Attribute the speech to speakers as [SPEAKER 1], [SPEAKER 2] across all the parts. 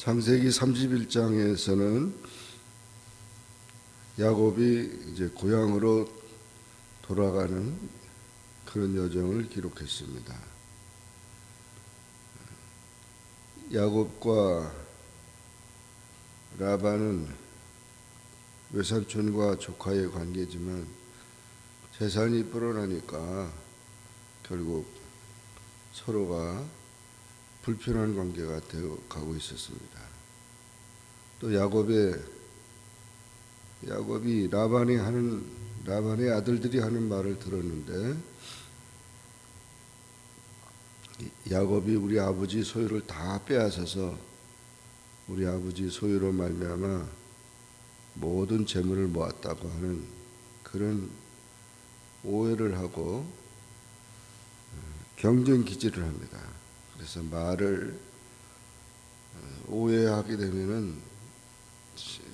[SPEAKER 1] 창세기 31장에서는 야곱이 이제 고향으로 돌아가는 그런 여정을 기록했습니다. 야곱과 라반은 외삼촌과 조카의 관계지만 재산이 불어나니까 결국 서로가 불편한 관계가 되어 가고 있었습니다. 또 야곱이 라반의 아들들이 하는 말을 들었는데, 야곱이 우리 아버지 소유를 다 빼앗아서 우리 아버지 소유로 말미암아 모든 재물을 모았다고 하는 그런 오해를 하고 경쟁 기질을 합니다. 그래서 말을 오해하게 되면은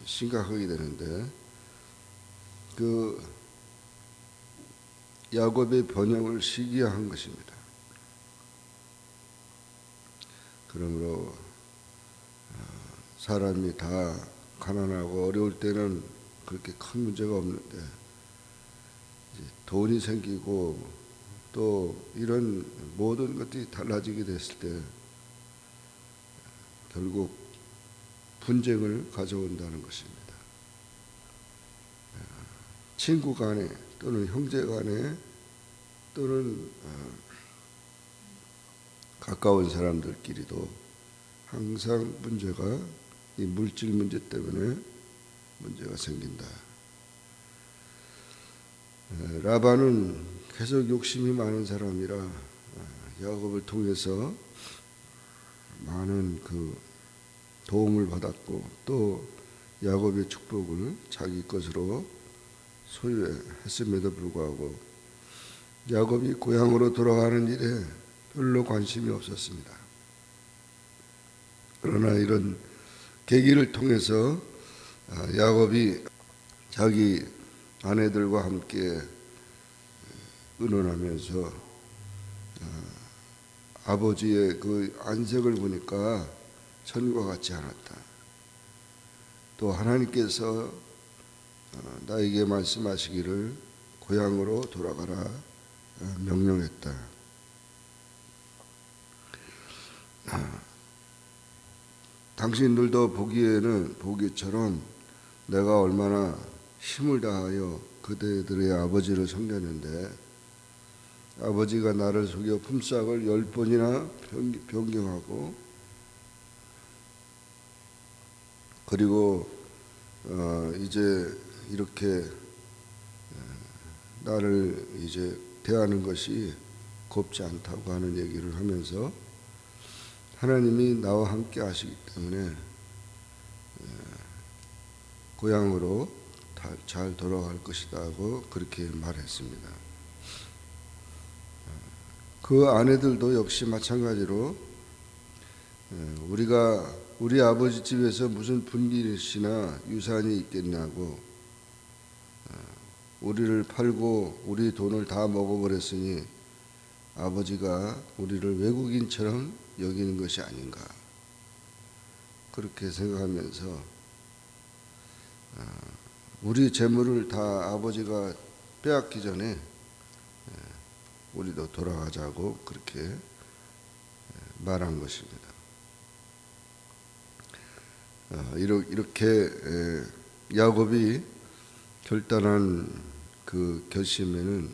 [SPEAKER 1] 심각하게 되는데, 그 야곱의 번영을 시기화한 것입니다. 그러므로 사람이 다 가난하고 어려울 때는 그렇게 큰 문제가 없는데, 돈이 생기고 또 이런 모든 것들이 달라지게 됐을 때 결국 분쟁을 가져온다는 것입니다. 친구 간에 또는 형제 간에 또는 가까운 사람들끼리도 항상 문제가, 이 물질 문제 때문에 문제가 생긴다. 라반은 계속 욕심이 많은 사람이라 야곱을 통해서 많은 그 도움을 받았고, 또 야곱의 축복을 자기 것으로 소유했음에도 불구하고 야곱이 고향으로 돌아가는 일에 별로 관심이 없었습니다. 그러나 이런 계기를 통해서 야곱이 자기 아내들과 함께 의논하면서 아버지의 그 안색을 보니까 천과 같지 않았다. 또 하나님께서 나에게 말씀하시기를 고향으로 돌아가라 명령했다. 당신들도 보기처럼 내가 얼마나 힘을 다하여 그대들의 아버지를 섬겼는데, 아버지가 나를 속여 품삯을 10번이나 변경하고, 그리고 이제 이렇게 나를 이제 대하는 것이 곱지 않다고 하는 얘기를 하면서, 하나님이 나와 함께 하시기 때문에 고향으로 잘 돌아갈 것이다 하고 그렇게 말했습니다. 그 아내들도 역시 마찬가지로 우리 아버지 집에서 무슨 분깃이나 유산이 있겠냐고, 우리를 팔고 우리 돈을 다 먹어버렸으니 아버지가 우리를 외국인처럼 여기는 것이 아닌가, 그렇게 생각하면서 우리 재물을 다 아버지가 빼앗기 전에 우리도 돌아가자고 그렇게 말한 것입니다. 이렇게 야곱이 결단한 그 결심에는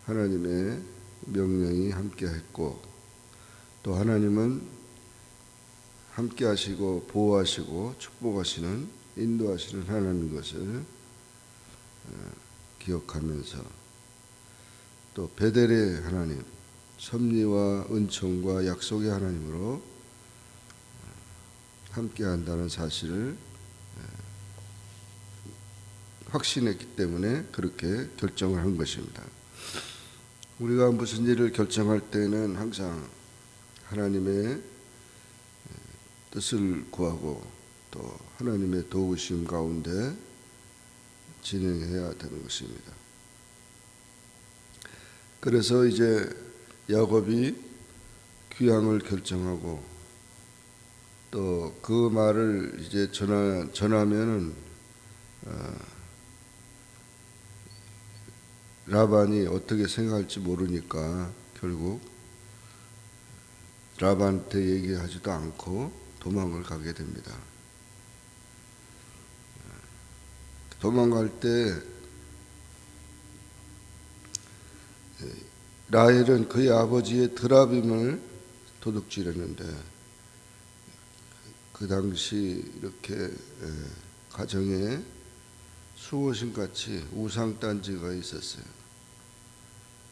[SPEAKER 1] 하나님의 명령이 함께했고, 또 하나님은 함께 하시고 보호하시고 축복하시는, 인도하시는 하나님 것을 기억하면서, 또 베델의 하나님, 섭리와 은총과 약속의 하나님으로 함께 한다는 사실을 확신했기 때문에 그렇게 결정을 한 것입니다. 우리가 무슨 일을 결정할 때는 항상 하나님의 뜻을 구하고 또 하나님의 도우심 가운데 진행해야 되는 것입니다. 그래서 이제 야곱이 귀향을 결정하고 또 그 말을 이제 전하면은 라반이 어떻게 생각할지 모르니까 결국 라반한테 얘기하지도 않고 도망을 가게 됩니다. 도망갈 때 라헬은 그의 아버지의 드라빔을 도둑질했는데 그 당시 이렇게 가정에 수호신같이 우상단지가 있었어요.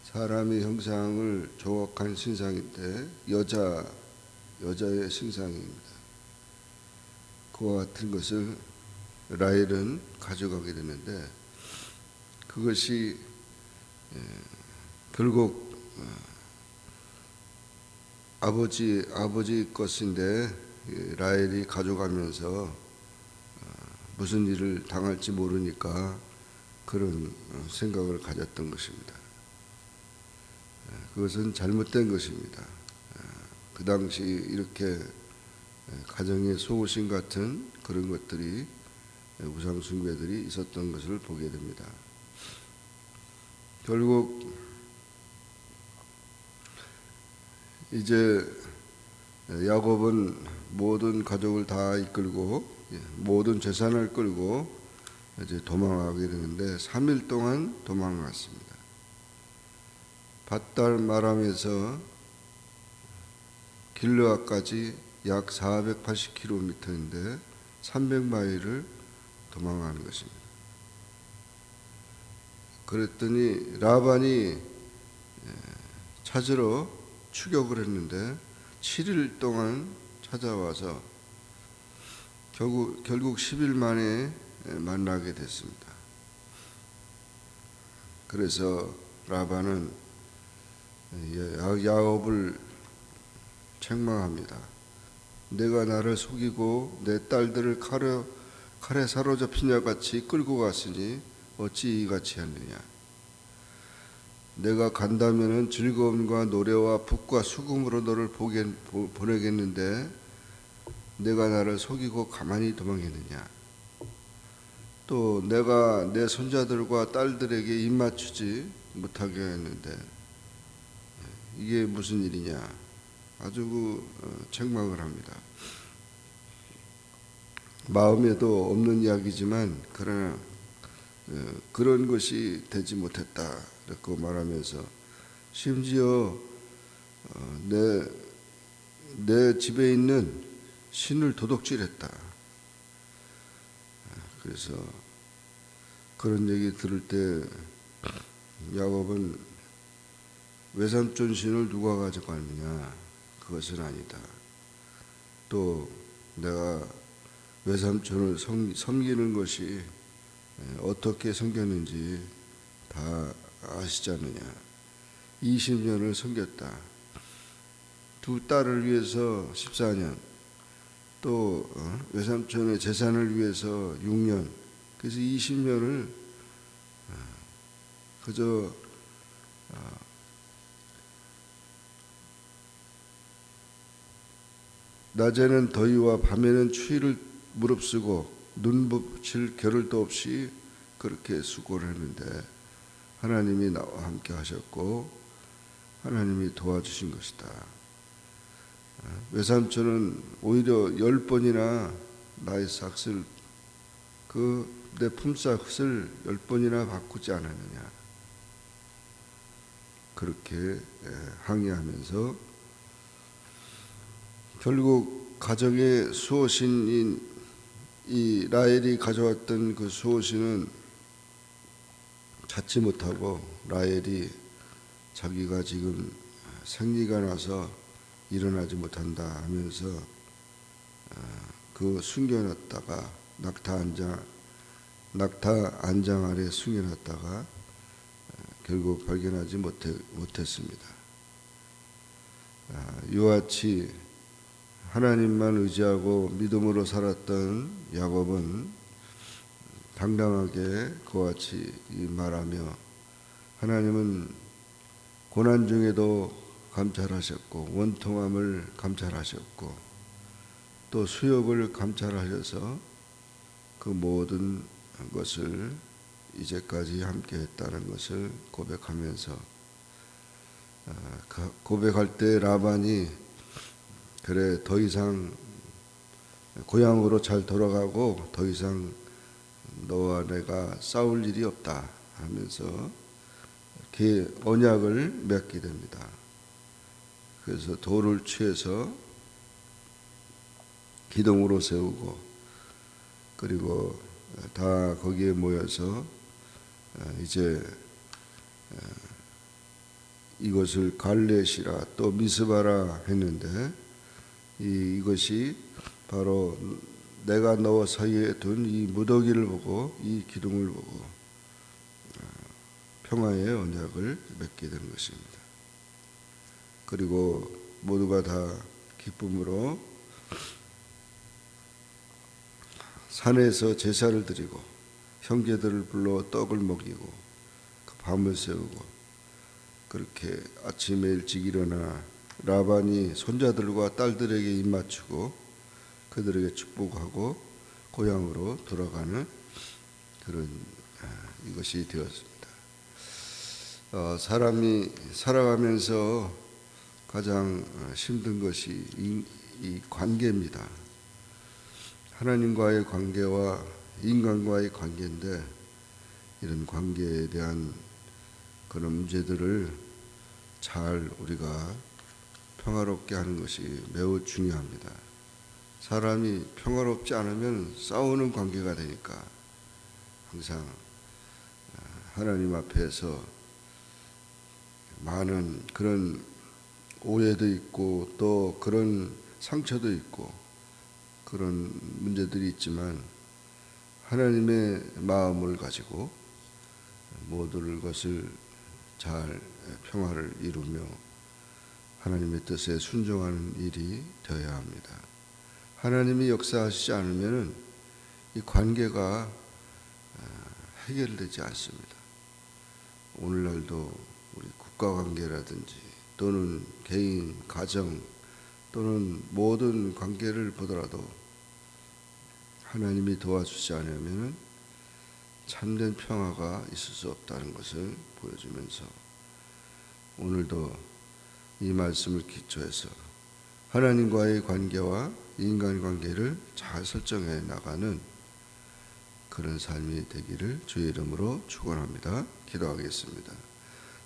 [SPEAKER 1] 사람의 형상을 조각한 신상인데 여자의 신상입니다. 그와 같은 것을 라헬은 가져가게 되는데 그것이 결국 아버지 것인데 라헬이 가져가면서 무슨 일을 당할지 모르니까 그런 생각을 가졌던 것입니다. 그것은 잘못된 것입니다. 그 당시 이렇게 가정의 소호신 같은 그런 것들이 우상 숭배들이 있었던 것을 보게 됩니다. 결국 이제 야곱은 모든 가족을 다 이끌고 모든 재산을 끌고 이제 도망하게 되는데 3일 동안 도망갔습니다. 밧달마람에서 길르앗까지 약 480km인데 300마일을 도망가는 것입니다. 그랬더니 라반이 찾으러 추격을 했는데 7일 동안 찾아와서 결국 10일 만에 만나게 됐습니다. 그래서 라반은 야곱을 책망합니다. 내가 나를 속이고 내 딸들을 칼에 사로잡힌 자 같이 끌고 갔으니 어찌 이같이 하느냐. 내가 간다면은 즐거움과 노래와 북과 수금으로 너를 보내겠는데 내가 나를 속이고 가만히 도망했느냐. 또 내가 내 손자들과 딸들에게 입맞추지 못하게 했는데 이게 무슨 일이냐. 아주 책망을 합니다. 마음에도 없는 이야기지만 그러나 그런 것이 되지 못했다 이렇게 말하면서 심지어 내 집에 있는 신을 도둑질했다. 그래서 그런 얘기 들을 때 야곱은 외삼촌 신을 누가 가져갔느냐. 그것은 아니다. 또 내가 외삼촌을 섬기는 것이 어떻게 섬겼는지 다 아시지 않느냐. 20년을 섬겼다. 두 딸을 위해서 14년, 또 외삼촌의 재산을 위해서 6년, 그래서 20년을 그저 낮에는 더위와 밤에는 추위를 무릅쓰고 눈붙일 겨를도 없이 그렇게 수고를 했는데 하나님이 나와 함께 하셨고 하나님이 도와주신 것이다. 외삼촌은 오히려 10번이나 나의 삭슬 내 품삯을 10번이나 바꾸지 않았느냐. 그렇게 항의하면서 결국 가정의 수호신인 이 라헬이 가져왔던 그 수호신은 찾지 못하고 라헬이 자기가 지금 생리가 나서 일어나지 못한다 하면서 그 숨겨놨다가 낙타 안장 아래 숨겨놨다가 결국 발견하지 못했습니다. 이와 같이 하나님만 의지하고 믿음으로 살았던 야곱은 당당하게 그와 같이 말하며 하나님은 고난 중에도 감찰하셨고 원통함을 감찰하셨고 또 수욕을 감찰하셔서 그 모든 것을 이제까지 함께했다는 것을 고백하면서 고백할 때 라반이 그래 더 이상 고향으로 잘 돌아가고 더 이상 너와 내가 싸울 일이 없다 하면서 그 언약을 맺게 됩니다. 그래서 돌을 취해서 기둥으로 세우고 그리고 다 거기에 모여서 이제 이것을 갈렛이라 또 미스바라 했는데 이것이 바로 내가 너와 사이에 둔 이 무더기를 보고 이 기둥을 보고 평화의 언약을 맺게 된 것입니다. 그리고 모두가 다 기쁨으로 산에서 제사를 드리고 형제들을 불러 떡을 먹이고 그 밤을 새우고 그렇게 아침에 일찍 일어나 라반이 손자들과 딸들에게 입맞추고 그들에게 축복하고 고향으로 돌아가는 그런 이것이 되었습니다. 사람이 살아가면서 가장 힘든 것이 이 관계입니다. 하나님과의 관계와 인간과의 관계인데 이런 관계에 대한 그런 문제들을 잘 우리가 평화롭게 하는 것이 매우 중요합니다. 사람이 평화롭지 않으면 싸우는 관계가 되니까 항상 하나님 앞에서 많은 그런 오해도 있고 또 그런 상처도 있고 그런 문제들이 있지만 하나님의 마음을 가지고 모든 것을 잘 평화를 이루며 하나님의 뜻에 순종하는 일이 되어야 합니다. 하나님이 역사하시지 않으면 이 관계가 해결되지 않습니다. 오늘날도 우리 국가관계라든지 또는 개인, 가정 또는 모든 관계를 보더라도 하나님이 도와주지 않으면 참된 평화가 있을 수 없다는 것을 보여주면서 오늘도 이 말씀을 기초해서 하나님과의 관계와 인간관계를 잘 설정해 나가는 그런 삶이 되기를 주의 이름으로 축원합니다. 기도하겠습니다.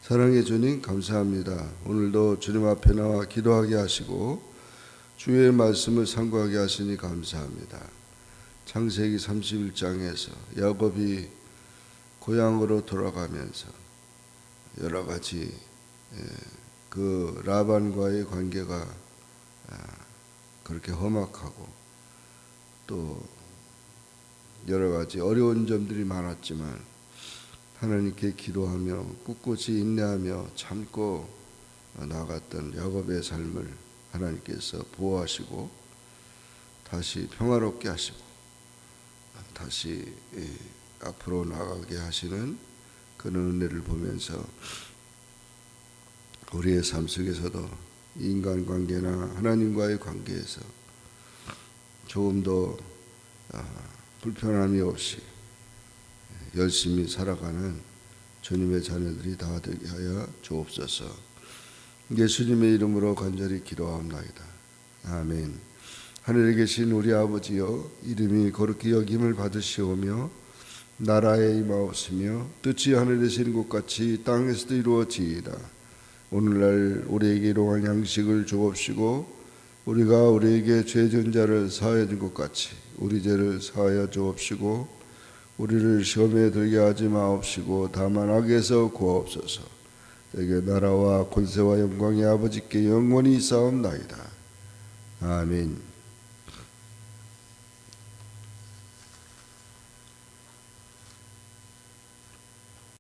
[SPEAKER 1] 사랑의 주님 감사합니다. 오늘도 주님 앞에 나와 기도하게 하시고 주의 말씀을 상고하게 하시니 감사합니다. 창세기 31장에서 야곱이 고향으로 돌아가면서 여러 가지 그 라반과의 관계가 그렇게 험악하고 또 여러 가지 어려운 점들이 많았지만 하나님께 기도하며 꿋꿋이 인내하며 참고 나아갔던 야곱의 삶을 하나님께서 보호하시고 다시 평화롭게 하시고 다시 앞으로 나가게 하시는 그런 은혜를 보면서 우리의 삶 속에서도 인간관계나 하나님과의 관계에서 조금 더 불편함이 없이 열심히 살아가는 주님의 자녀들이 다 되게 하여 주옵소서. 예수님의 이름으로 간절히 기도하옵나이다. 아멘. 하늘에 계신 우리 아버지여, 이름이 거룩히 여김을 받으시오며 나라에 임하옵시며 뜻이 하늘에서 이룬 것 같이 땅에서도 이루어지이다. 오늘날 우리에게 일용할 양식을 주옵시고 우리가 우리에게 죄 지은 자를 사하여 준 것 같이 우리 죄를 사하여 주옵시고 우리를 시험에 들게 하지 마옵시고 다만 악에서 구하옵소서. 내게 나라와 권세와 영광이 아버지께 영원히 있사옵나이다. 아멘.